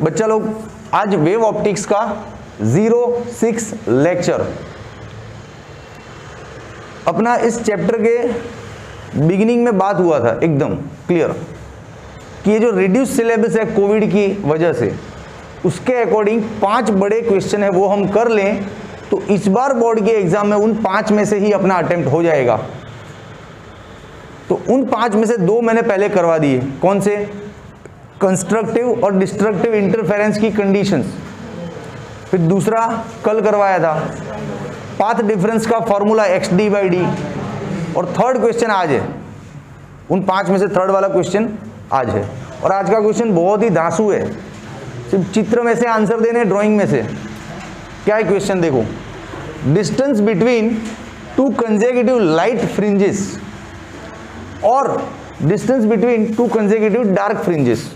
बच्चा लोग आज वेव ऑप्टिक्स का 06 लेक्चर अपना इस चैप्टर के बिगिनिंग में बात हुआ था एकदम क्लियर कि ये जो रिड्यूस सिलेबस है कोविड की वजह से, उसके अकॉर्डिंग 5 बड़े क्वेश्चन है वो हम कर लें तो इस बार बोर्ड के एग्जाम में उन 5 में से ही अपना अटेम्प्ट हो जाएगा। तो उन 5 में से 2 मैंने पहले करवा दिए। कौन से? कंस्ट्रक्टिव और डिस्ट्रक्टिव इंटरफेरेंस की कंडीशंस। फिर दूसरा कल करवाया था पाथ डिफरेंस का फॉर्मूला xd/d। और थर्ड क्वेश्चन आज है, उन 5 में से थर्ड वाला क्वेश्चन आज है। और आज का क्वेश्चन बहुत ही धांसू है, सिर्फ चित्र में से आंसर देने, ड्राइंग में से। क्या है क्वेश्चन देखो, distance between 2 consecutive light fringes और distance between 2 consecutive dark fringes.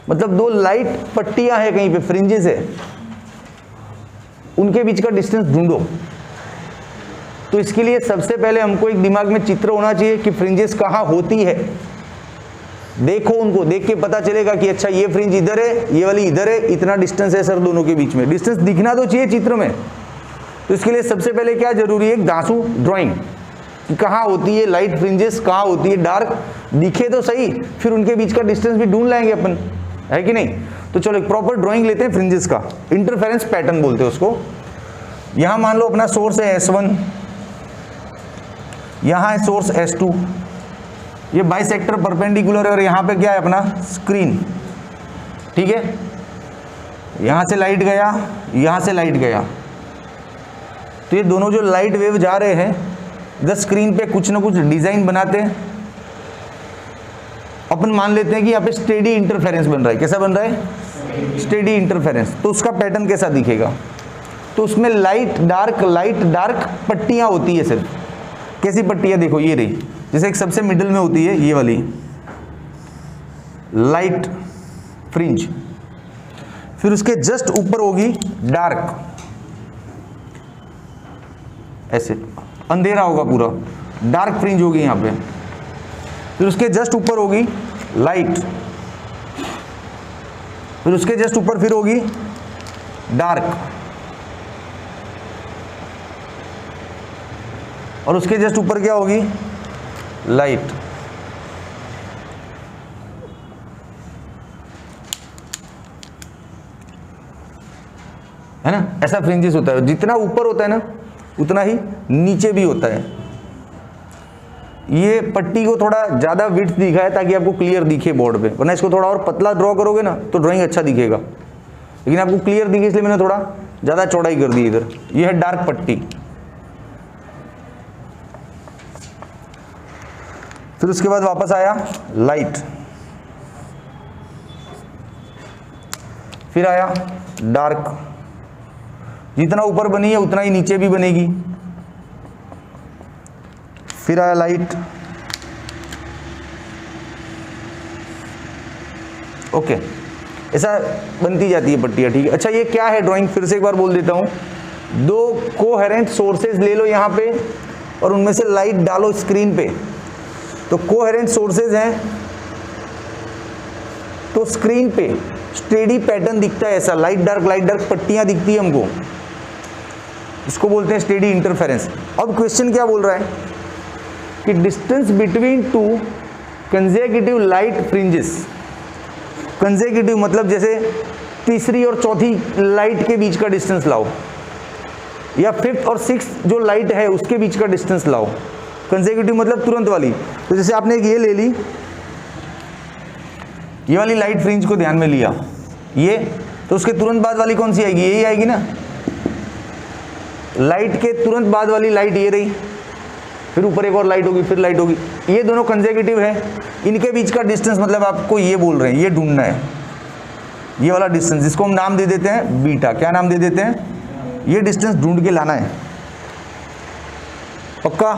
मतलब 2 लाइट पट्टियां हैं कहीं पे, फ्रिंजेस है, उनके बीच का डिस्टेंस ढूंढो। तो इसके लिए सबसे पहले हमको एक दिमाग में चित्र होना चाहिए कि फ्रिंजेस कहाँ होती है। देखो उनको, देख के पता चलेगा कि अच्छा ये फ्रिंज इधर है, ये वाली इधर है, इतना डिस्टेंस है सर दोनों के बीच में। डिस्टेंस दिखना तो चाहिए चित्र में। तो इसके लिए सबसे पहले क्या जरूरी है, एक धांसू ड्राइंग कि कहाँ होती है लाइट फ्रिंजेस, कहाँ होती है डार्क, दिखे तो सही, फिर उनके बीच का डिस्टेंस भी ढूंढ लाएंगे अपन, है कि नहीं। तो चलो एक प्रॉपर ड्राइंग लेते हैं फ्रिंजेस का। इंटरफेरेंस पैटर्न बोलते हैं उसको। यहां मान लो अपना सोर्स है S1, यहां है सोर्स S2, ये बाइसेक्टर परपेंडिकुलर है और यहां पे क्या है अपना स्क्रीन, ठीक है। यहां से लाइट गया, यहां से लाइट गया, तो ये दोनों जो लाइट वेव जा रहे हैं इधर स्क्रीन पे कुछ ना कुछ डिजाइन बनाते हैं। अपन मान लेते हैं कि यहाँ पे स्टेडी इंटरफेरेंस बन रहा है। कैसा बन रहा है? Steady interference. तो उसका पैटर्न कैसा दिखेगा? तो उसमें लाइट डार्क पट्टियां होती है सिर्फ। कैसी पट्टियां? देखो ये रही, जैसे एक सबसे मिडिल में होती है ये वाली लाइट फ्रिंज, फिर उसके जस्ट ऊपर होगी डार्क, ऐसे अंधेरा होगा पूरा, डार्क फ्रिंज होगी यहाँ पे। फिर उसके जस्ट ऊपर होगी लाइट, फिर उसके जस्ट ऊपर फिर होगी डार्क, और उसके जस्ट ऊपर क्या होगी? लाइट। है ना, ऐसा फ्रिंजेस होता है। जितना ऊपर होता है ना उतना ही नीचे भी होता है। ये पट्टी को थोड़ा ज्यादा विड्थ दिखा है ताकि आपको क्लियर दिखे बोर्ड पे, वरना इसको थोड़ा और पतला ड्रॉ करोगे ना तो ड्राइंग अच्छा दिखेगा, लेकिन आपको क्लियर दिखे इसलिए मैंने थोड़ा ज्यादा चौड़ाई कर दी इधर। ये है डार्क पट्टी। फिर उसके बाद वापस आया लाइट, फिर आया डार्क। जितना ऊपर बनी है उतना ही नीचे भी बनेगी। फिर आया लाइट, ओके, ऐसा बनती जाती है पट्टियां, ठीक है। अच्छा ये क्या है ड्राइंग, फिर से एक बार बोल देता हूं। 2 कोहेरेंट सोर्सेज ले लो यहां पे और उनमें से लाइट डालो स्क्रीन पे। तो कोहेरेंट सोर्सेज हैं तो स्क्रीन पे स्टेडी पैटर्न दिखता है, ऐसा लाइट डार्क पट्टियां दिखती है हमको, इसको बोलते हैं स्टेडी इंटरफेरेंस। अब क्वेश्चन क्या बोल रहा है कि distance between 2 consecutive light fringes. Consecutive मतलब जैसे तीसरी और चौथी लाइट के बीच का डिस्टेंस लाओ, या 5th और 6th जो लाइट है उसके बीच का डिस्टेंस लाओ। कंसेक्यूटिव मतलब तुरंत वाली। तो जैसे आपने ये ले ली, ये वाली लाइट फ्रिंज को ध्यान में लिया, ये तो उसके तुरंत बाद वाली कौन सी आएगी? यही आएगी ना। लाइट के तुरंत बाद वाली लाइट ये रही, फिर ऊपर एक और लाइट होगी, फिर लाइट होगी। ये दोनों कंसेक्यूटिव है, इनके बीच का डिस्टेंस मतलब आपको ये बोल रहे हैं, ये ढूंढना है, ये वाला डिस्टेंस, जिसको हम नाम दे देते हैं बीटा। क्या नाम दे देते हैं? ये डिस्टेंस ढूंढ के लाना है। पक्का?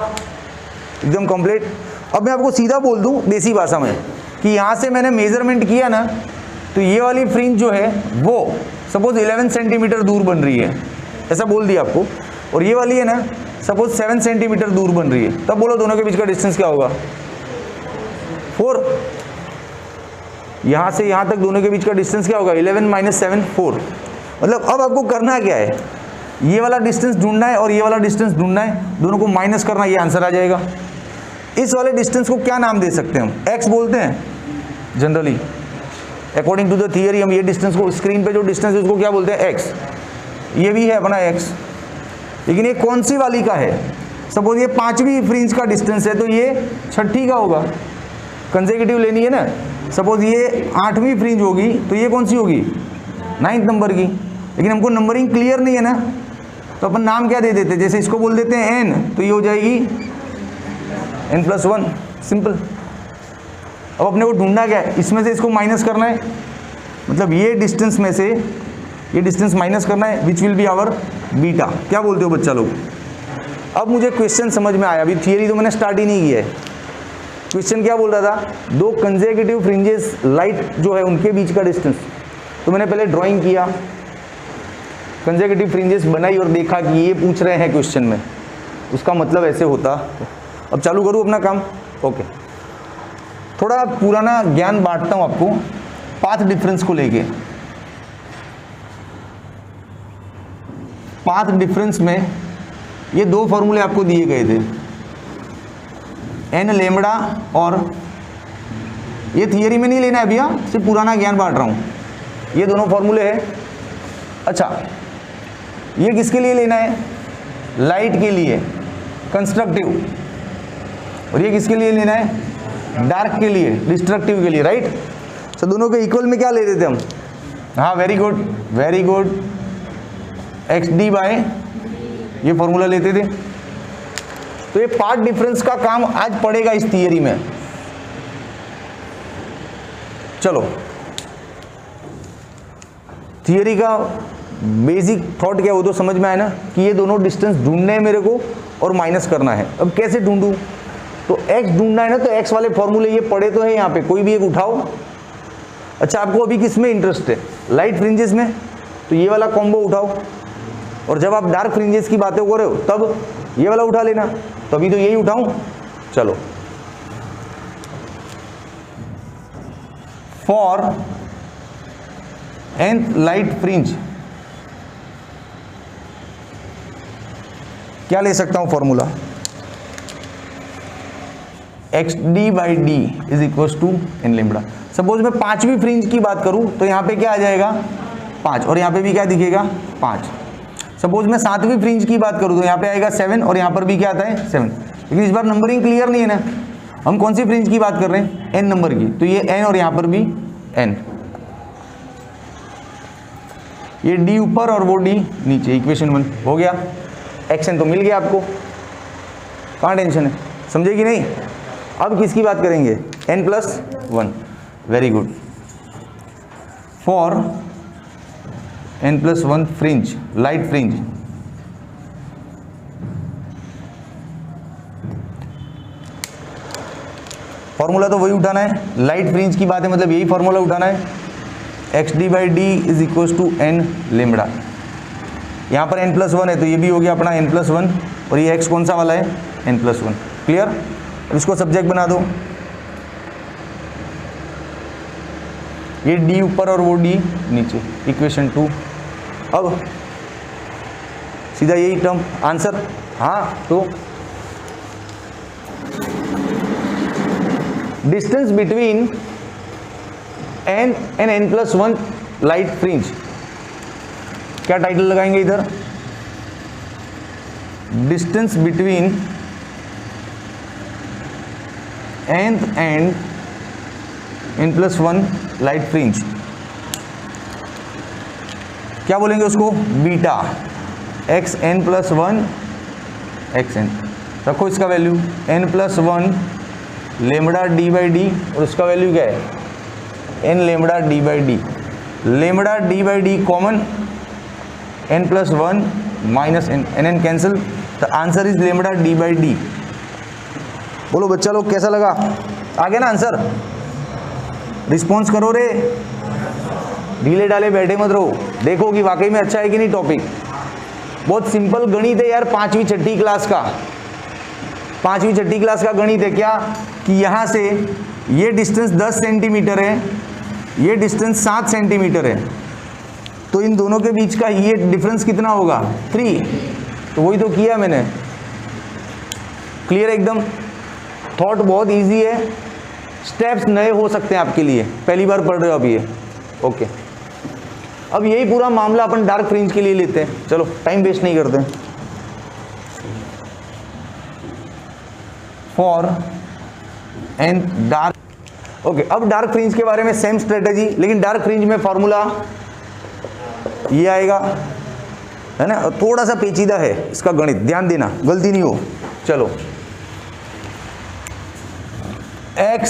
एकदम कंप्लीट। अब मैं आपको सीधा बोल दूं देसी भाषा में कि यहां से मैंने मेजरमेंट किया ना, तो ये वाली फ्रिंज जो है वो सपोज 11 सेंटीमीटर दूर बन रही है, ऐसा बोल दिया आपको, और ये वाली है ना सपोज 7 सेंटीमीटर दूर बन रही है। तब बोलो दोनों के बीच का डिस्टेंस क्या होगा? 4। यहाँ से यहाँ तक दोनों के बीच का डिस्टेंस क्या होगा, 11 माइनस 7 4। मतलब अब आपको करना क्या है, ये वाला डिस्टेंस ढूंढना है और ये वाला डिस्टेंस ढूंढना है, दोनों को माइनस करना, ये आंसर आ जाएगा। इस वाले डिस्टेंस को क्या नाम दे सकते हैं हम, एक्स बोलते हैं generally, according to the theory. हम ये डिस्टेंस को, स्क्रीन पे जो डिस्टेंस है उसको क्या बोलते हैं, एक्स। ये भी है अपना एक्स, लेकिन ये कौन सी वाली का है, सपोज ये 5वीं फ्रिंज का डिस्टेंस है तो ये 6ठी का होगा, कंसेक्यूटिव लेनी है ना। सपोज ये 8वीं फ्रिंज होगी तो ये कौन सी होगी, 9th नंबर की। लेकिन हमको नंबरिंग क्लियर नहीं है ना, तो अपन नाम क्या दे देते, जैसे इसको बोल देते हैं एन, तो ये हो जाएगी n+1, सिंपल। अब अपने को ढूंढना क्या है, इसमें से इसको माइनस करना है, मतलब ये डिस्टेंस में से ये डिस्टेंस माइनस करना है, which will be our beta. क्या बोलते हो बच्चा लोग। अब मुझे क्वेश्चन समझ में आया, अभी थियरी तो मैंने स्टार्ट ही नहीं किया है। क्वेश्चन क्या बोल रहा था, दो कंसेक्यूटिव फ्रिंजेस लाइट जो है उनके बीच का डिस्टेंस। तो मैंने पहले ड्राइंग किया, कंसेक्यूटिव फ्रिंजेस बनाई और देखा कि ये पूछ रहे हैं क्वेश्चन में, उसका मतलब ऐसे होता। अब चालू करूँ अपना काम, ओके। थोड़ा पुराना ज्ञान बांटता हूँ आपको पाथ डिफरेंस को लेके। पाथ डिफरेंस में ये दो फॉर्मूले आपको दिए गए थे, एन लेमड़ा, और ये थियरी में नहीं लेना है भैया, सिर्फ पुराना ज्ञान बांट रहा हूँ। ये दोनों फॉर्मूले हैं। अच्छा, ये किसके लिए लेना है, लाइट के लिए, कंस्ट्रक्टिव, और ये किसके लिए लेना है, डार्क के लिए, डिस्ट्रक्टिव के लिए, राइट। तो दोनों के इक्वल में क्या ले देते हम, हाँ very good very good, XD by ये फॉर्मूला लेते थे। तो ये पार्ट डिफरेंस का काम आज पड़ेगा इस थियरी में। चलो, थियरी का बेसिक थॉट क्या हो तो समझ में आया ना, कि ये दोनों डिस्टेंस ढूंढने हैं मेरे को और माइनस करना है। अब कैसे ढूंढूं, तो x ढूंढना है ना, तो x वाले फॉर्मूले ये पड़े तो है यहाँ पे, कोई भी एक उठाओ। अच्छा, आपको अभी किस में इंटरेस्ट है, लाइट फ्रिंजेस में, तो ये वाला कॉम्बो उठाओ, और जब आप डार्क फ्रिंजेस की बातें कर रहे हो तब ये वाला उठा लेना। तो अभी तो यही उठाऊं, चलो। फॉर nth लाइट फ्रिंज क्या ले सकता हूं formula, XD by D is equal to n lambda. Suppose मैं 5वीं फ्रिंज की बात करूं तो यहां पे क्या आ जाएगा, 5, और यहां पे भी क्या दिखेगा, 5। सपोज मैं 7वीं फ्रिंज की बात करूं तो यहां पे आएगा 7, और यहां पर भी क्या आता है 7। लेकिन इस बार नंबरिंग क्लियर नहीं है ना, हम कौन सी फ्रिंज की बात कर रहे हैं, n नंबर की, तो ये n और यहां पर भी n, ये d ऊपर और वो d नीचे। इक्वेशन 1 हो गया, एक्शन तो मिल गया आपको, कहाँ टेंशन है, समझे कि नहीं। अब किसकी बात करेंगे, n+1, very good. For n+1 fringe, light fringe, formula तो वही उठाना है, लाइट फ्रिंज की बात है, मतलब यही फॉर्मूला उठाना है, XD by D is equal to n lambda. यहाँ पर n+1 है तो ये भी हो गया अपना n+1, और ये x कौन सा वाला है, n+1। क्लियर, अब इसको सब्जेक्ट बना दो, ये d ऊपर और वो d नीचे, इक्वेशन 2। अब सीधा यही टर्म आंसर, हाँ। तो distance between n and n+1 light fringe, क्या टाइटल लगाएंगे इधर, distance between nth and n+1 light fringe, क्या बोलेंगे उसको, बीटा, xn+1 xn। रखो इसका value n+1 lambda d by D, और उसका वैल्यू क्या है, n lambda d by D. Lambda d by D common, n+1 minus n cancel, the answer is lambda d by D. बोलो बच्चा लोग कैसा लगा, आ गया ना आंसर, रिस्पॉन्स करो रे, ढीले डाले बैठे मत रहो, देखो कि वाकई में अच्छा है कि नहीं टॉपिक। बहुत सिंपल गणित है यार, 5वीं छठी क्लास का, 5वीं छठी क्लास का गणित है। क्या कि यहाँ से ये डिस्टेंस 10 सेंटीमीटर है, ये डिस्टेंस 7 सेंटीमीटर है, तो इन दोनों के बीच का ये डिफरेंस कितना होगा 3, तो वही तो किया मैंने। क्लियर एकदम, थॉट बहुत इजी है, स्टेप्स नए हो सकते हैं आपके लिए, पहली बार पढ़ रहे हो अभी ये। ओके, अब यही पूरा मामला अपन डार्क फ्रिंज के लिए लेते हैं। चलो टाइम वेस्ट नहीं करते। फॉर एन डार्क, ओके, अब डार्क फ्रिंज के बारे में सेम स्ट्रेटेजी, लेकिन डार्क फ्रिंज में फॉर्मूला ये आएगा, है ना, थोड़ा सा पेचीदा है इसका गणित, ध्यान देना गलती नहीं हो। चलो, x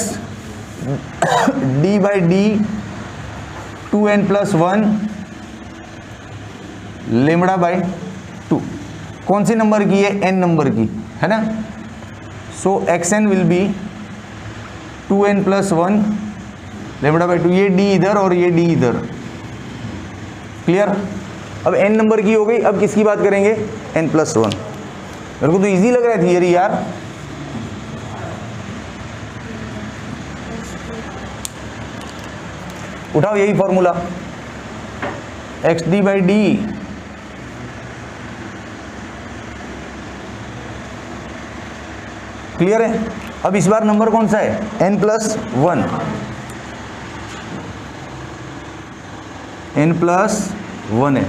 d by D 2n+1 lambda by 2, कौन सी नंबर की है, n नंबर की, है ना। सो xn will be 2n+1 lambda by 2, ये d इधर और ये d इधर। क्लियर, अब n नंबर की हो गई, अब किसकी बात करेंगे, n+1। मेरे को तो इजी लग रहा है थियरी यार। उठाओ यही formula, xd by D clear है। अब इस बार नंबर कौन सा है, n+1, n+1 है।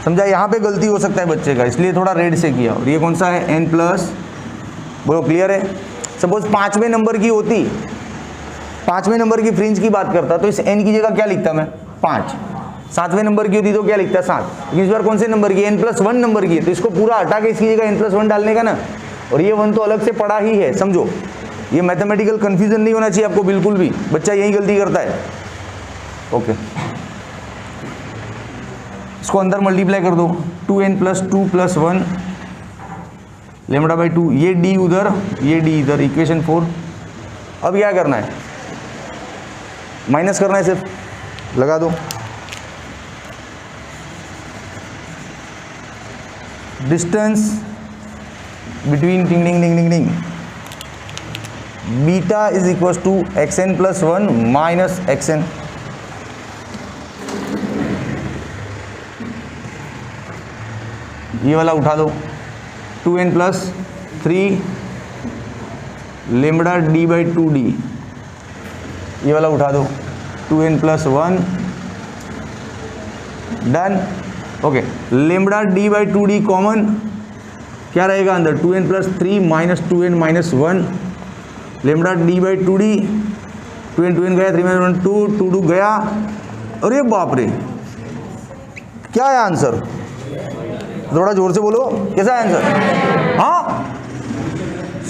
समझा, यहाँ पे गलती हो सकता है बच्चे का, इसलिए थोड़ा रेड से किया। और ये कौन सा है, n+, बोलो क्लियर है। सपोज 5वें नंबर की होती, 5वें नंबर की फ्रिंज की बात करता, तो इस n की जगह क्या लिखता मैं, 5। 7वें नंबर की होती तो क्या लिखता, 7। लेकिन इस बार कौन से नंबर की, n+1 नंबर की है, तो इसको पूरा हटा के इसकी जगह n+1 डालने का ना। और ये 1 तो अलग से पड़ा ही है, समझो, ये मैथमेटिकल कंफ्यूजन नहीं होना चाहिए आपको बिल्कुल भी, बच्चा यही गलती करता है। ओके, इसको अंदर मल्टीप्लाई कर दो, 2n+2+1 लेमड़ा बाई 2, ये d उधर ये d इधर, इक्वेशन 4। अब क्या करना है, माइनस करना है, सिर्फ लगा दो। डिस्टेंस बिटवीन टिंग टिंग टिंग टिंग टिंग beta is equal to xn+1 minus xn। ये वाला उठा दो, 2n+3 lambda d by 2d, ये वाला उठा दो, 2n+1 done. Okay, lambda d by 2d common क्या रहेगा अंदर, 2n+3 minus 2n minus 1 lambda d by 2d, 2n गया, 3 1 2 2 2 गया। अरे बाप रे, क्या है आंसर, थोड़ा जोर से बोलो, कैसा है आंसर, हाँ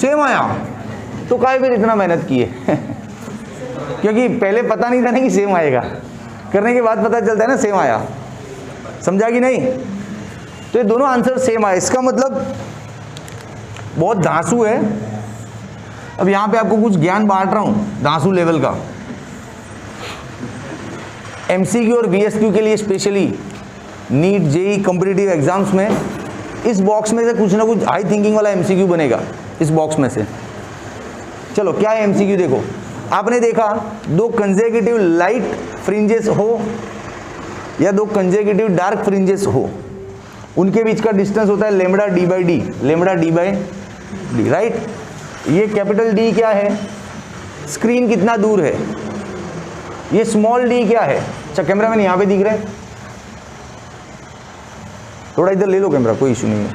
सेम आया। तो काहे फिर इतना मेहनत की है क्योंकि पहले पता नहीं था ना कि सेम आएगा, करने के बाद पता चलता है ना सेम आया, समझा कि नहीं। तो ये दोनों आंसर सेम आए, इसका मतलब बहुत धांसू है। अब यहाँ पे आपको कुछ ज्ञान बांट रहा हूँ धांसू लेवल का। एमसीक्यू और वीएसक्यू के लिए specially NEET JEE competitive exams में इस बॉक्स में से कुछ ना कुछ हाई थिंकिंग वाला एमसीक्यू बनेगा इस बॉक्स में से। चलो क्या है एमसीक्यू, देखो आपने देखा दो कंसेक्यूटिव लाइट फ्रिंजेस हो या दो कंसेक्यूटिव डार्क फ्रिंजेस हो, उनके बीच का डिस्टेंस होता है lambda D by D, lambda D by D, right. ये कैपिटल डी क्या है, स्क्रीन कितना दूर है, ये स्मॉल डी क्या है। अच्छा कैमरा मैन यहाँ पे दिख रहा है, थोड़ा इधर ले लो कैमरा, कोई इशू नहीं है,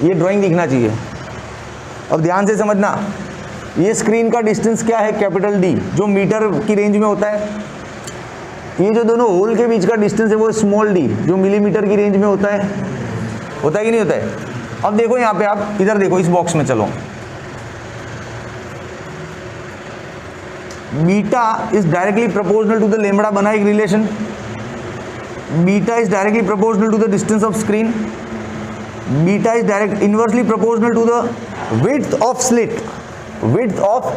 ये ड्राइंग दिखना चाहिए। अब ध्यान से समझना, ये स्क्रीन का डिस्टेंस क्या है, कैपिटल डी, जो मीटर की रेंज में होता है। ये जो दोनों होल के बीच का डिस्टेंस है वो स्मॉल डी, जो मिलीमीटर की रेंज में होता है कि नहीं होता है। अब देखो यहाँ पे, आप इधर देखो, इस बॉक्स में चलो, beta is directly proportional to the lambda, बना एक relation, beta is directly proportional to the distance of screen, beta is direct inversely proportional to the width of slit, width of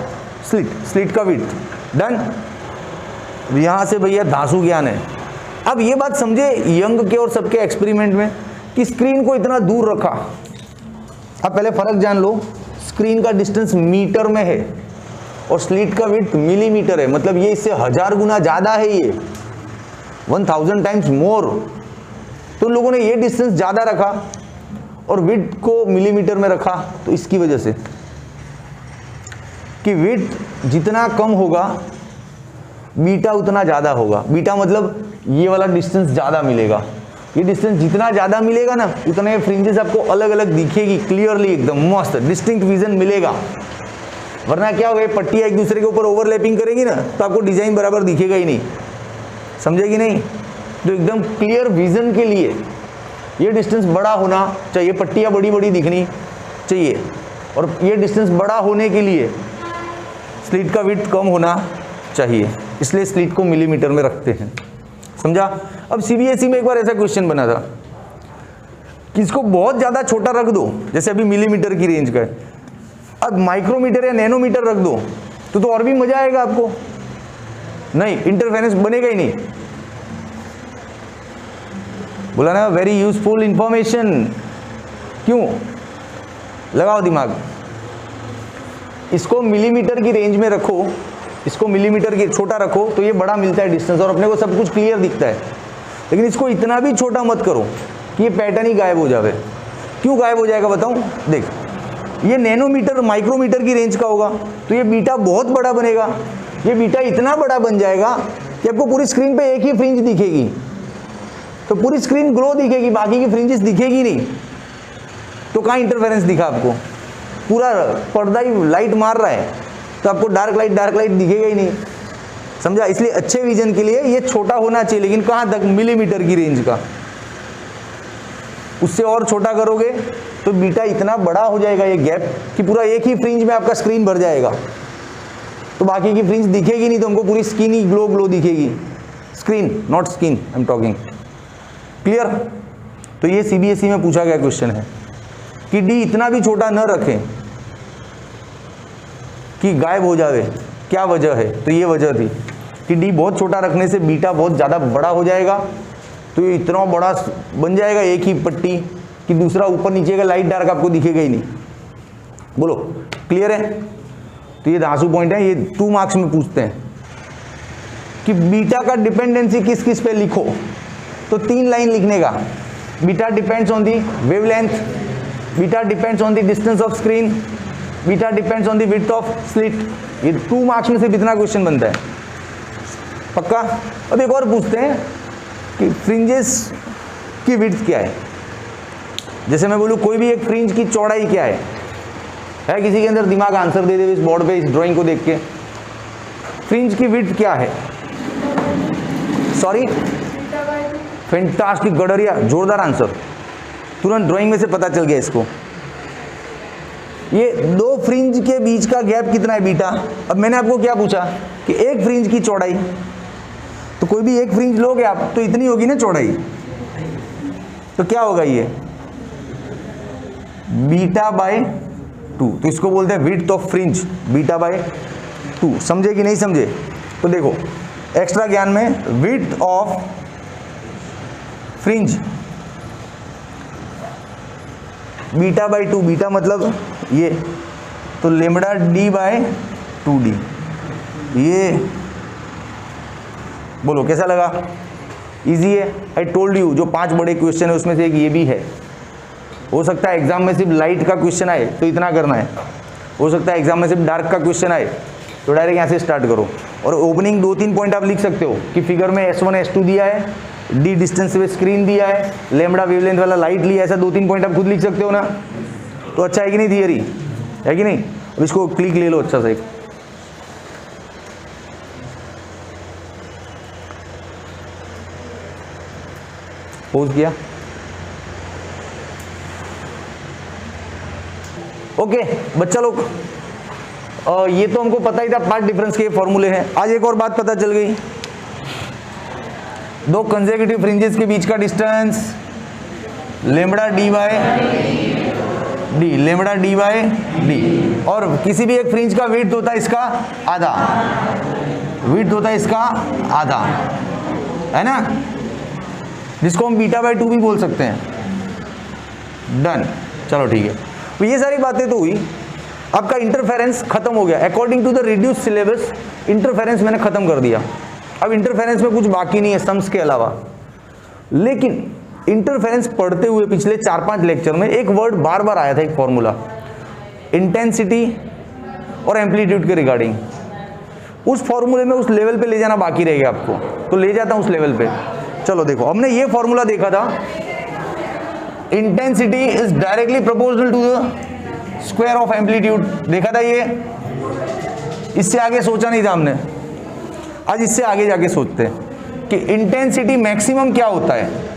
slit, slit का width, done. यहां से भैया धांसू ज्ञान है। अब ये बात समझे यंग के और सबके एक्सपेरिमेंट में कि स्क्रीन को इतना दूर रखा। अब पहले फर्क जान लो, स्क्रीन का डिस्टेंस मीटर में है और स्लिट का विड्थ मिलीमीटर है, मतलब ये इससे 1000 गुना ज्यादा है, ये 1000 टाइम्स मोर। तो लोगों ने ये डिस्टेंस ज्यादा रखा और विड्थ को मिलीमीटर में रखा, तो इसकी वजह से कि विड्थ जितना कम होगा बीटा उतना ज्यादा होगा। बीटा मतलब ये वाला डिस्टेंस ज्यादा मिलेगा, ये डिस्टेंस जितना ज्यादा मिलेगा ना उतने फ्रिंजेस आपको अलग अलग दिखेगी, क्लियरली एकदम मस्त डिस्टिंक्ट विजन मिलेगा। वरना क्या होगा, पट्टियां एक दूसरे के ऊपर ओवरलैपिंग करेगी ना तो आपको डिजाइन बराबर दिखेगा ही नहीं, समझेगी नहीं। तो एकदम क्लियर विजन के लिए ये डिस्टेंस बड़ा होना चाहिए, पट्टियां बड़ी बड़ी दिखनी चाहिए, और ये डिस्टेंस बड़ा होने के लिए स्लिट का विड्थ कम होना चाहिए, इसलिए स्लिट को मिलीमीटर में रखते हैं, समझा। अब सीबीएसई में एक बार ऐसा क्वेश्चन बना था कि इसको बहुत ज्यादा छोटा रख दो, जैसे अभी मिलीमीटर की रेंज का है, अब माइक्रोमीटर या नैनोमीटर रख दो तो और भी मजा आएगा आपको, नहीं इंटरफेरेंस बनेगा ही नहीं। बोला ना, वेरी यूजफुल इंफॉर्मेशन। क्यों, लगाओ दिमाग। इसको मिलीमीटर की रेंज में रखो, इसको मिलीमीटर की छोटा रखो तो ये बड़ा मिलता है डिस्टेंस और अपने को सब कुछ क्लियर दिखता है। लेकिन इसको इतना भी छोटा मत करो कि ये पैटर्न ही गायब हो जाए। क्यों गायब हो जाएगा बताऊं, देख ये नैनोमीटर माइक्रोमीटर की रेंज का होगा तो ये बीटा बहुत बड़ा बनेगा, ये बीटा इतना बड़ा बन जाएगा कि आपको पूरी स्क्रीन पे एक ही फ्रिंज दिखेगी, तो पूरी स्क्रीन ग्लो दिखेगी, बाकी की फ्रिंजेस दिखेगी नहीं। तो कहाँ इंटरफेरेंस दिखा आपको, पूरा पर्दा ही लाइट मार रहा है तो आपको डार्क लाइट दिखेगा ही नहीं, समझा। इसलिए अच्छे विजन के लिए ये छोटा होना चाहिए, लेकिन कहाँ तक, मिलीमीटर की रेंज का। उससे और छोटा करोगे तो बीटा इतना बड़ा हो जाएगा ये गैप कि पूरा एक ही फ्रिंज में आपका स्क्रीन भर जाएगा, तो बाकी की फ्रिंज दिखेगी नहीं, तो हमको पूरी स्किन ही ग्लो दिखेगी, screen not skin I am talking, clear. तो ये सीबीएसई में पूछा गया क्वेश्चन है कि डी इतना भी छोटा न रखें कि गायब हो जाए, क्या वजह है, तो ये वजह थी कि डी बहुत छोटा रखने से बीटा बहुत ज़्यादा बड़ा हो जाएगा, तो ये इतना बड़ा बन जाएगा एक ही पट्टी कि दूसरा ऊपर नीचे का लाइट डार्क आपको दिखेगा ही नहीं। बोलो क्लियर है। तो ये धांसू पॉइंट है, ये 2 मार्क्स में पूछते हैं कि बीटा का डिपेंडेंसी किस किस पे लिखो, तो 3 लाइन लिखने का। Beta depends on the wavelength, beta depends on the distance of screen, beta depends on the width of slit. ये 2 मार्क्स में सिर्फ इतना क्वेश्चन बनता है, पक्का। अब एक और पूछते हैं कि फ्रिंजेस की विड्थ क्या है। जैसे मैं बोलूँ कोई भी एक फ्रिंज की चौड़ाई क्या है किसी के अंदर दिमाग, आंसर दे दे इस बोर्ड पे, इस ड्राइंग को देख के। फ्रिंज की विड्थ क्या है, सॉरी फैंटास्टिक, गडरिया, जोरदार आंसर, तुरंत ड्राइंग में से पता चल गया इसको। ये 2 फ्रिंज के बीच का गैप कितना है, बीटा। अब मैंने आपको क्या पूछा कि एक फ्रिंज की चौड़ाई, तो कोई भी एक फ्रिंज लोगे आप तो इतनी होगी ना चौड़ाई, तो क्या होगा ये बीटा बाय 2, तो इसको बोलते हैं width of fringe, beta by 2। समझे कि नहीं समझे। तो देखो एक्स्ट्रा ज्ञान में, width of fringe beta by 2, beta मतलब ये, तो लेमडा डी बाय 2d। ये बोलो कैसा लगा, इजी है। आई टोल्ड यू, जो 5 बड़े क्वेश्चन है उसमें से एक ये भी है। हो सकता है एग्जाम में सिर्फ लाइट का क्वेश्चन आए तो इतना करना है, हो सकता है एग्जाम में सिर्फ डार्क का क्वेश्चन आए तो डायरेक्ट यहाँ से स्टार्ट करो। और ओपनिंग 2-3 पॉइंट आप लिख सकते हो कि फिगर में S1 S2 दिया है, डी डिस्टेंस पे स्क्रीन दिया है, लेमडा वेवलेंथ वाला लाइट लिया, ऐसा 2-3 पॉइंट आप खुद लिख सकते हो ना। तो अच्छा है कि नहीं, थियरी है कि नहीं। अब इसको क्लिक ले लो अच्छा सा एक। पोज किया, ओके बच्चा लोग, ये तो हमको पता ही था पार्ट डिफरेंस के फॉर्मूले हैं। आज एक और बात पता चल गई, 2 कंसेक्यूटिव फ्रिंजेस के बीच का distance lambda D by D, lambda D by D. और किसी भी एक फ्रिंज का विड्थ होता है इसका आधा, विड्थ होता है इसका आधा, है ना, जिसको हम बीटा बाय 2 भी बोल सकते हैं। डन, चलो ठीक है। तो ये सारी बातें तो हुई आपका इंटरफेरेंस खत्म हो गया। According to the reduce syllabus interference मैंने खत्म कर दिया। अब इंटरफेरेंस में कुछ बाकी नहीं है सम्स के अलावा। लेकिन इंटरफेरेंस पढ़ते हुए पिछले 4-5 लेक्चर में एक वर्ड बार बार आया था, एक फॉर्मूला, इंटेंसिटी और एम्पलीट्यूड के रिगार्डिंग। उस फॉर्मूले में उस लेवल पे ले जाना बाकी रह गया आपको, तो ले जाता हूं उस लेवल पे। चलो देखो, हमने ये फॉर्मूला देखा था, intensity is directly proportional to the square of amplitude, देखा था ये। इससे आगे सोचा नहीं था हमने, आज इससे आगे जाके सोचते हैं कि इंटेंसिटी मैक्सिमम क्या होता है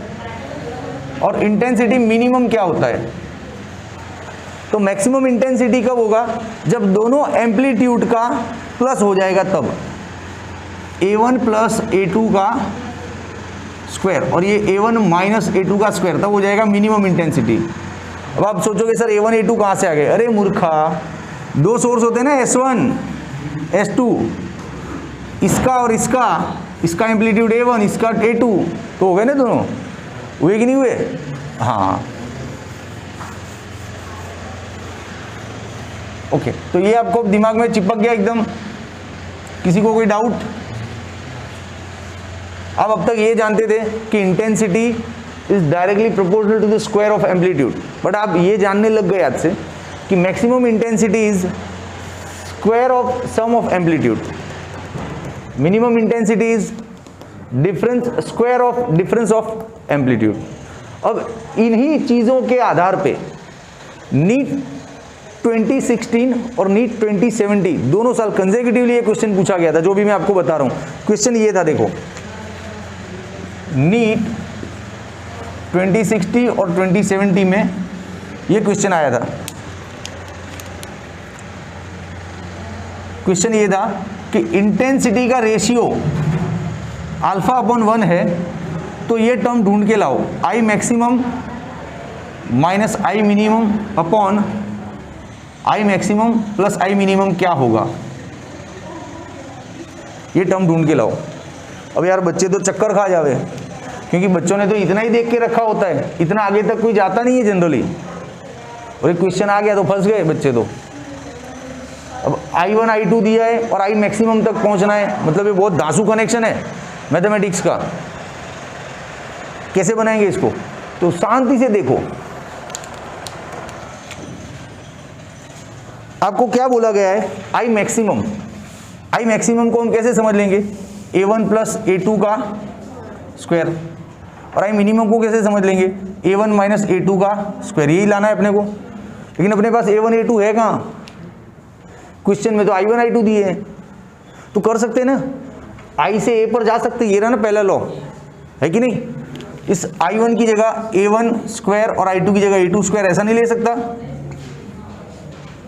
और इंटेंसिटी मिनिमम क्या होता है। तो मैक्सिमम इंटेंसिटी कब होगा, जब दोनों एम्पलीट्यूड का प्लस हो जाएगा, तब A1 प्लस A2 का स्क्वायर और ये A1 माइनस A2 का स्क्वायर, तब हो जाएगा मिनिमम इंटेंसिटी। अब आप सोचोगे सर A1 A2 कहाँ से आ गए? अरे मूर्खा, दो सोर्स होते हैं ना, S1 S2, इसका और इसका एम्पलीट्यूड A1, इसका A2, तो हो गए ना दोनों, हुए कि नहीं हुए? हाँ ओके, तो ये आपको दिमाग में चिपक गया एकदम। किसी को कोई डाउट? आप अब तक ये जानते थे कि intensity is directly proportional to the square of amplitude, but आप ये जानने लग गए आज से कि maximum intensity is square of sum of amplitude, minimum intensity is difference square of difference of amplitude. अब इन्हीं चीजों के आधार पे नीट 2016 और नीट 2017 दोनों साल कंसेक्यूटिवली ये क्वेश्चन पूछा गया था, जो भी मैं आपको बता रहा हूं। क्वेश्चन ये था, देखो, नीट 2016 और 2017 में ये क्वेश्चन आया था। क्वेश्चन ये था कि इंटेंसिटी का रेशियो अल्फा अपॉन 1 है, तो ये टर्म ढूंढ के लाओ, I maximum minus I minimum upon I maximum plus I minimum क्या होगा, ये टर्म ढूंढ के लाओ। अब यार बच्चे तो चक्कर खा जावे, क्योंकि बच्चों ने तो इतना ही देख के रखा होता है, इतना आगे तक कोई जाता नहीं है जनरली, और एक क्वेश्चन आ गया तो फंस गए बच्चे तो। अब I1 I2 दिया है और आई मैक्सिमम तक पहुंचना है, मतलब ये बहुत दांसू कनेक्शन है मैथमेटिक्स का। कैसे बनाएंगे इसको? तो शांति से देखो, आपको क्या बोला गया है, आई मैक्सिमम। आई मैक्सिमम को हम कैसे समझ लेंगे, A1 प्लस A2 का स्क्वायर, और आई मिनिमम को कैसे समझ लेंगे, A1 माइनस A2 का स्क्वायर। यही लाना है अपने को, लेकिन अपने पास A1 A2 है कहाँ? क्वेश्चन में तो I1 I2 दिए हैं, तो कर सकते हैं ना, I से A पर जा सकते, ये रहा ना पहला लॉ, है कि नहीं? इस I1 की जगह A1 स्क्वायर और I2 की जगह A2 स्क्वायर, ऐसा नहीं ले सकता?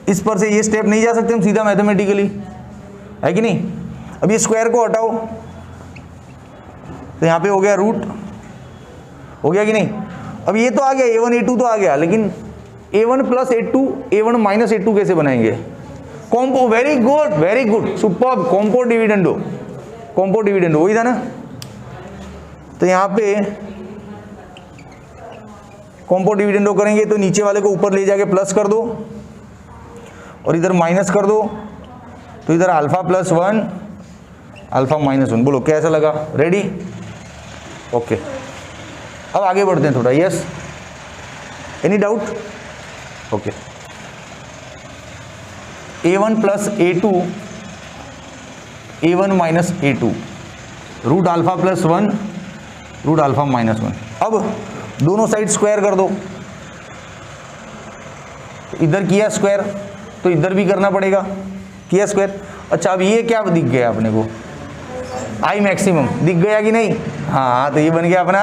इस पर से ये स्टेप नहीं जा सकते हम सीधा मैथमेटिकली, है कि नहीं? अब ये स्क्वायर को हटाओ, तो यहाँ पे हो गया रूट, हो गया कि नहीं? अब ये तो आ गया A1 A2 तो आ गया, लेकिन A1 plus A2 A1 minus A2 कैसे बनाएंगे? Compo, very good superb, compo dividendo, compo dividendo वही था ना। तो यहाँ पे कॉम्पो डिविडेंडो करेंगे तो नीचे वाले को ऊपर ले जाके प्लस कर दो और इधर माइनस कर दो, तो इधर अल्फा प्लस 1 अल्फा माइनस 1। बोलो कैसा लगा? रेडी? ओके, अब आगे बढ़ते हैं थोड़ा। Yes, any doubt? Okay, A1 plus A2 A1 minus A2 root alpha plus 1 root alpha minus 1। अब दोनों साइड स्क्वायर कर दो, इधर किया स्क्वायर तो इधर भी करना पड़ेगा, किया स्क्वायर। अच्छा, अब ये क्या दिख गया अपने को? आई मैक्सिमम दिख गया कि नहीं? हाँ, तो ये बन गया अपना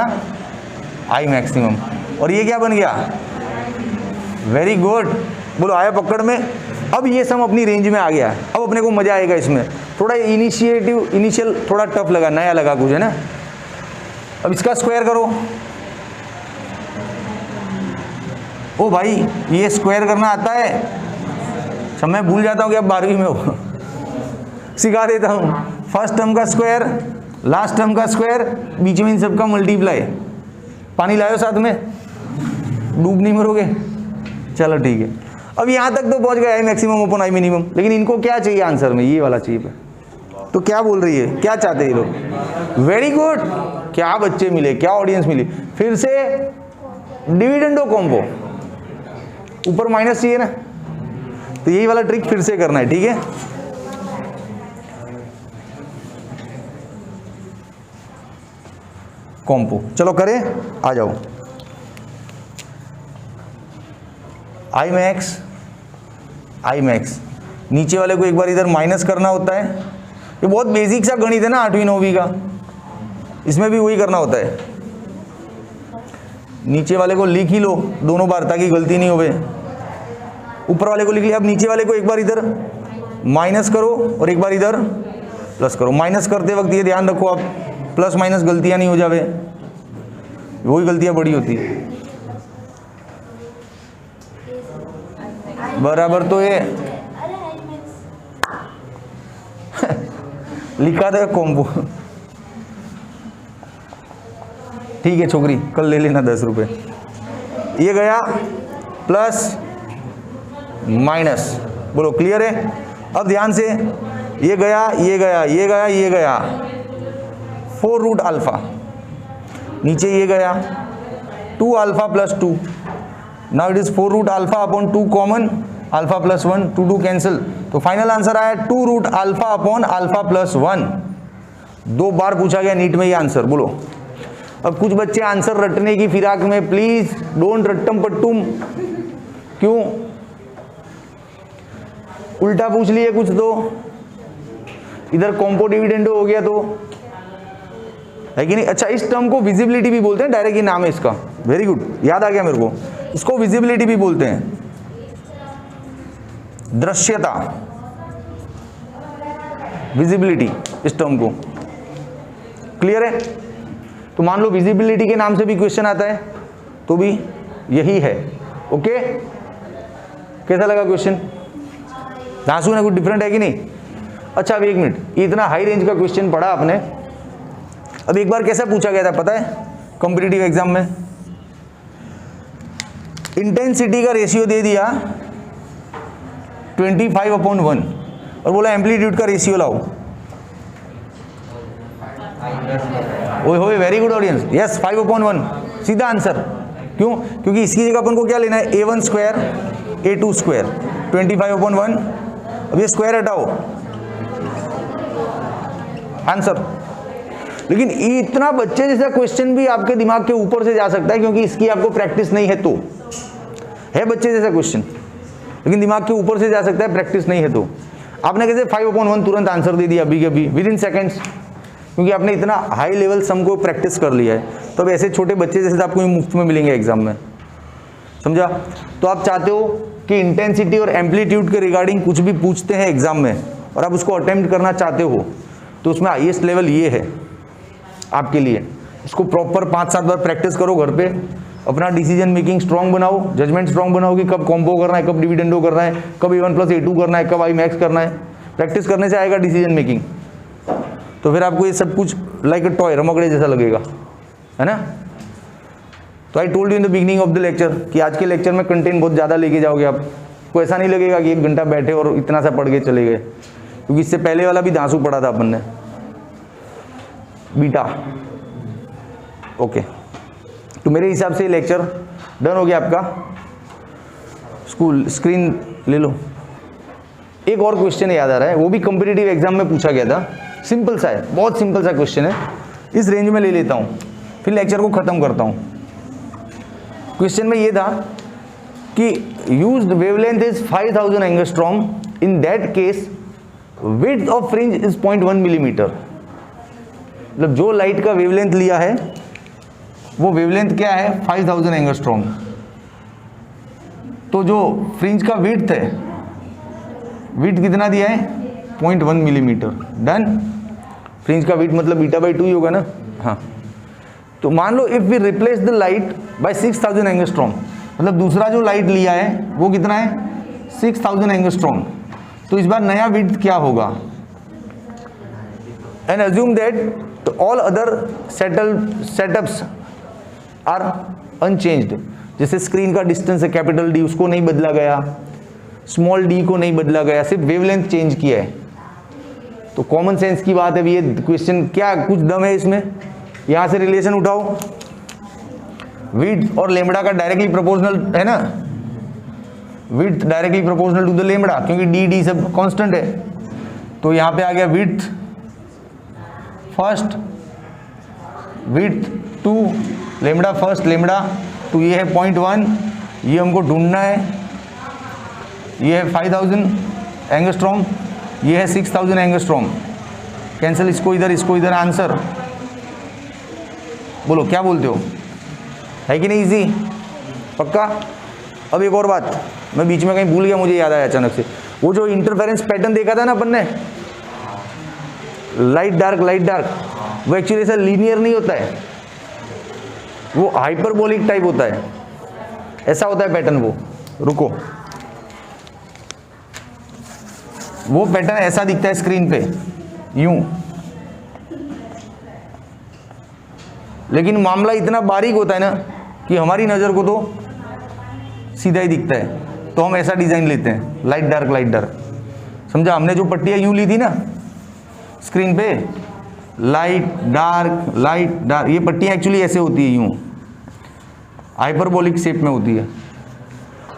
आई मैक्सिमम, और ये क्या बन गया? वेरी गुड, बोलो आया पकड़ में। अब ये सम अपनी रेंज में आ गया, अब अपने को मजा आएगा इसमें। थोड़ा इनिशियल थोड़ा टफ लगा, नया लगा कुछ, है ना? अब इसका स्क्वायर करो। ओ भाई, ये स्क्वायर करना आता है? अच्छा, मैं भूल जाता हूँ कि अब 12वीं में हो, सिखा देता हूँ। फर्स्ट टर्म का स्क्वायर, लास्ट टर्म का स्क्वायर, बीच में इन सब का मल्टीप्लाई। पानी लाओ साथ में, डूब नहीं मरोगे? चलो ठीक है। अब यहाँ तक तो पहुँच गए I maximum upon I minimum, लेकिन इनको क्या चाहिए आंसर में, ये वाला चाहिए। तो क्या बोल रही है, क्या चाहते हैं ये लोग? वेरी गुड, क्या बच्चे मिले, क्या ऑडियंस मिली। फिर से डिविडेंडो कॉम्बो, ऊपर माइनस चाहिए ना, तो यही वाला ट्रिक फिर से करना है, ठीक है। कॉम्बो चलो करें, आ जाओ। आई मैक्स, नीचे वाले को एक बार इधर माइनस करना होता है। ये बहुत बेसिक सा गणित है ना 8वीं 9वीं का, इसमें भी वही करना होता है। नीचे वाले को लिख ही लो दोनों बार ताकि गलती नहीं होवे। ऊपर वाले को लिख लिया, अब नीचे वाले को एक बार इधर माइनस करो और एक बार इधर प्लस करो। माइनस करते वक्त ये ध्यान रखो आप प्लस माइनस गलतियां नहीं हो जावे, वही गलतियां बड़ी होती है। बराबर तो ये लिखा था कॉम्बो, ठीक है छोकरी, कल ले लेना 10 रुपए। ये गया प्लस माइनस, बोलो क्लियर है। अब ध्यान से, ये गया, ये गया, ये गया, ये गया, 4 रूट अल्फा, नीचे ये गया 2 alpha plus 2, now it is 4 root alpha upon 2 common, alpha plus 1, 2 cancel, तो फाइनल आंसर आया 2 root alpha upon alpha plus 1। 2 बार पूछा गया नीट में ये आंसर, बोलो। अब कुछ बच्चे आंसर रटने की फिराक में, प्लीज डोंट रट्टम पट्टुम, क्यों? उल्टा पूछ लिए कुछ तो, इधर कॉम्पो डिविडेंडो हो गया तो, है कि नहीं। अच्छा, इस टर्म को विजिबिलिटी भी बोलते हैं, डायरेक्ट ये नाम है इसका, वेरी गुड, याद आ गया मेरे को। इसको विजिबिलिटी भी बोलते हैं, दृश्यता, विजिबिलिटी, इस टर्म को। क्लियर है? तो मान लो विजिबिलिटी के नाम से भी क्वेश्चन आता है तो भी यही है। ओके, कैसा लगा क्वेश्चन? धांसू ना कुछ डिफरेंट है कि नहीं? अच्छा, अब 1 मिनट, इतना हाई रेंज का क्वेश्चन पढ़ा आपने। अब एक बार कैसा पूछा गया था पता है कॉम्पिटिटिव एग्जाम में? इंटेंसिटी का रेशियो दे दिया 25/1 और बोला एम्पलीट्यूड का रेशियो लाओ। ओए होए, वेरी गुड ऑडियंस, यस 5/1, सीधा आंसर। क्यों? क्योंकि इसकी जगह अपन को क्या लेना है, a1 स्क्वायर a2 स्क्वायर 25/1। अब ये स्क्वायर हटाओ, आंसर। लेकिन इतना बच्चे जैसा क्वेश्चन भी आपके दिमाग के ऊपर से जा सकता है, क्योंकि इसकी आपको प्रैक्टिस नहीं है, तो है बच्चे जैसा क्वेश्चन, लेकिन दिमाग के ऊपर से जा सकता है, प्रैक्टिस नहीं है तो। आपने कैसे 5/1 तुरंत आंसर दे दिया अभी के अभी, विद इन सेकेंड्स, क्योंकि आपने इतना हाई लेवल सम को प्रैक्टिस कर लिया है। तो अब ऐसे छोटे बच्चे जैसे आपको मुफ्त में मिलेंगे एग्जाम में, समझा? तो आप चाहते हो कि इंटेंसिटी और एम्पलीट्यूड के रिगार्डिंग कुछ भी पूछते हैं एग्जाम में और आप उसको अटेम्प्ट करना चाहते हो, तो उसमें हाईएस्ट लेवल ये है आपके लिए। इसको प्रॉपर 5-7 बार प्रैक्टिस करो घर पे, अपना डिसीजन मेकिंग स्ट्रांग बनाओ, जजमेंट स्ट्रांग बनाओ कि कब कॉम्बो करना है, कब डिविडेंडो करना है, कब a1 + a2 करना है, कब आई मैक्स करना है। प्रैक्टिस करने से आएगा डिसीजन मेकिंग, तो फिर आपको ये सब कुछ लाइक अ टॉय, रमकड़े जैसा लगेगा, है ना। तो I told you in the beginning of the lecture कि आज के लेक्चर में कंटेंट बहुत ज़्यादा लेके जाओगे आप, को ऐसा नहीं लगेगा कि 1 घंटा बैठे और इतना सा पढ़ के चले गए, क्योंकि इससे पहले वाला भी धांसू पढ़ा था अपन ने, बीटा। ओके, तो मेरे हिसाब से लेक्चर डन हो गया आपका। स्कूल स्क्रीन ले लो। एक और क्वेश्चन याद आ रहा है, वो भी कॉम्पिटिटिव एग्जाम में पूछा गया था, सिंपल सा है, बहुत सिंपल सा क्वेश्चन है, इस रेंज में ले लेता हूँ, फिर लेक्चर को ख़त्म करता हूँ। क्वेश्चन में ये था कि used wavelength is 5000 angstrom, in that case width of fringe is 0.1 millimetre. मतलब जो लाइट का वेवलेंथ लिया है वो वेवलेंथ क्या है, 5000 एंगस्ट्रॉम। तो जो फ्रिंज का विड्थ है, विड्थ कितना दिया है, 0.1 मिलीमीटर। डन। फ्रिंज का विड्थ मतलब β/2 ही होगा ना। हाँ, तो मान लो if we replace the light by 6000 angstrom, मतलब दूसरा जो लाइट लिया है वो कितना है, 6000 एंगस्ट्रॉम। तो इस बार नया विड्थ क्या होगा, and assume that all other setups are unchanged. जैसे स्क्रीन का डिस्टेंस है कैपिटल D, उसको नहीं बदला गया, स्मॉल डी को नहीं बदला गया, सिर्फ वेवलेंथ चेंज किया है। तो कॉमन सेंस की बात है, ये क्वेश्चन क्या कुछ दम है इसमें? यहां से रिलेशन उठाओ, विड्थ और लेमड़ा का डायरेक्टली प्रोपोर्शनल है ना, width directly proportional to the lambda, क्योंकि डी सब कांस्टेंट है। तो यहां पे आ गया width first, width 2, lambda first, lambda 2, ये है 0.1, ये हमको ढूंढना है, ये है 5000 एंगस्ट्रॉम, ये है 6000 एंगस्ट्रॉम। कैंसिल इसको इधर, आंसर बोलो क्या बोलते हो, है कि नहीं? इजी, पक्का? अब एक और बात मैं बीच में कहीं भूल गया, मुझे याद आया अचानक से, वो जो इंटरफेरेंस पैटर्न देखा था ना अपन ने, लाइट डार्क, वो एक्चुअली ऐसा लीनियर नहीं होता है, वो हाइपरबोलिक टाइप होता है, ऐसा होता है पैटर्न। वो रुको, वो पैटर्न ऐसा दिखता है स्क्रीन पे यूं, लेकिन मामला इतना बारीक होता है ना कि हमारी नजर को तो सीधा ही दिखता है, तो हम ऐसा डिजाइन लेते हैं, लाइट डार्क। समझा? हमने जो पट्टियां यूं ली थी ना स्क्रीन पे, लाइट डार्क, ये पट्टियां एक्चुअली ऐसे होती है, यूं हाइपरबोलिक शेप में होती है।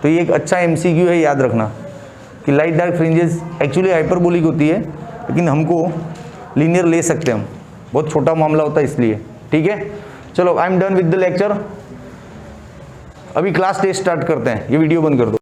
तो ये एक अच्छा एमसीक्यू है, याद रखना कि light dark fringes actually hyperbolic होती है, लेकिन हमको लीनियर ले सकते हैं हम, बहुत छोटा मामला होता है इसलिए। ठीक है, चलो I am done with the lecture. अभी क्लास टेस्ट स्टार्ट करते हैं, ये वीडियो बंद कर दो।